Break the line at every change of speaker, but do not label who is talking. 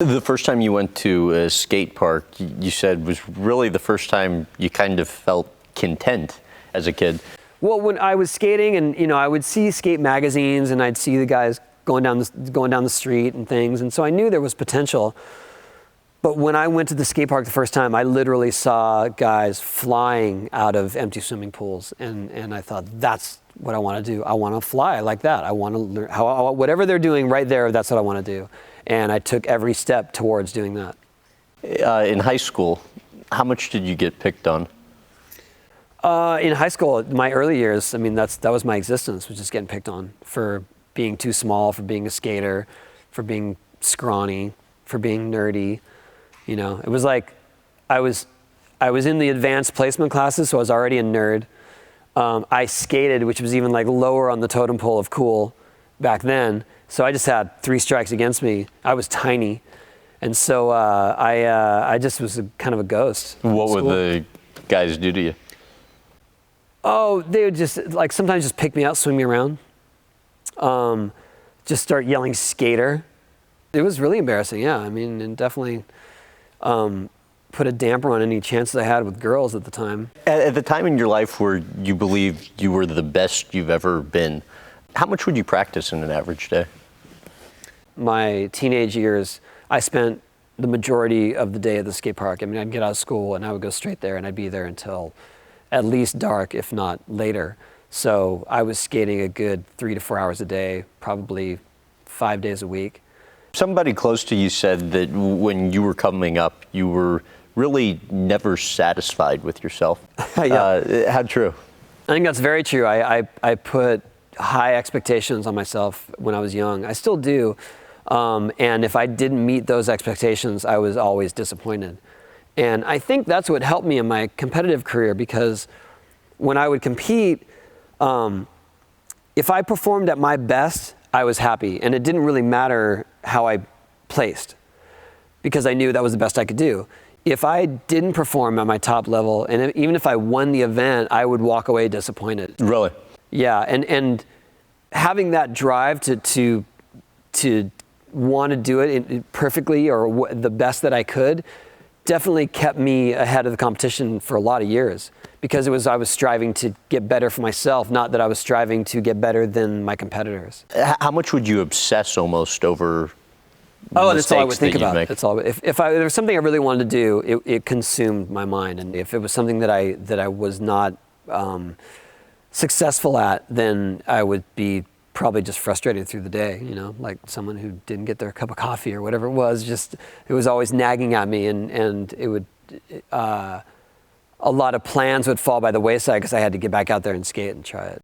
The first time you went to a skate park, you said was really the first time you kind of felt content as a kid.
Well, when I was skating, and I would see skate magazines, and I'd see the guys going down the street and things, and so I knew there was potential. But when I went to the skate park the first time, I literally saw guys flying out of empty swimming pools, and I thought, that's what I want to do. I want to fly like that. I want to learn whatever they're doing right there. That's what I want to do, and I took every step towards doing that.
In high school, how much did you get picked on?
In high school, my early years, I mean, that was my existence, was just getting picked on for being too small, for being a skater, for being scrawny, for being nerdy. It was like I was in the advanced placement classes, so I was already a nerd. I skated, which was even like lower on the totem pole of cool back then. So I just had 3 strikes against me. I was tiny, and so I just was kind of a ghost.
What would the guys do to you?
Oh, they would just sometimes just pick me out, swing me around, just start yelling "skater." It was really embarrassing. Yeah, I mean, and definitely put a damper on any chances I had with girls at the time.
At the time in your life where you believed you were the best you've ever been, how much would you practice in an average day?
My teenage years, I spent the majority of the day at the skate park. I mean, I'd get out of school and I would go straight there, and I'd be there until at least dark, if not later. So I was skating a good 3 to 4 hours a day, probably 5 days a week.
Somebody close to you said that when you were coming up, you were really never satisfied with yourself.
Yeah.
How true?
I think that's very true. I put high expectations on myself when I was young. I still do. And if I didn't meet those expectations, I was always disappointed. And I think that's what helped me in my competitive career, because when I would compete, if I performed at my best, I was happy. And it didn't really matter how I placed, because I knew that was the best I could do. If I didn't perform at my top level, and even if I won the event, I would walk away disappointed.
Really?
Yeah, and having that drive to want to do it perfectly, or the best that I could, definitely kept me ahead of the competition for a lot of years, because I was striving to get better for myself, not that I was striving to get better than my competitors.
How much would you obsess almost over
that's all I would think
that
about. That's all. If there was something I really wanted to do, it consumed my mind. And if it was something that I was not successful at, then I would be probably just frustrated through the day, like someone who didn't get their cup of coffee or whatever it was. It was always nagging at me, and it would a lot of plans would fall by the wayside because I had to get back out there and skate and try it.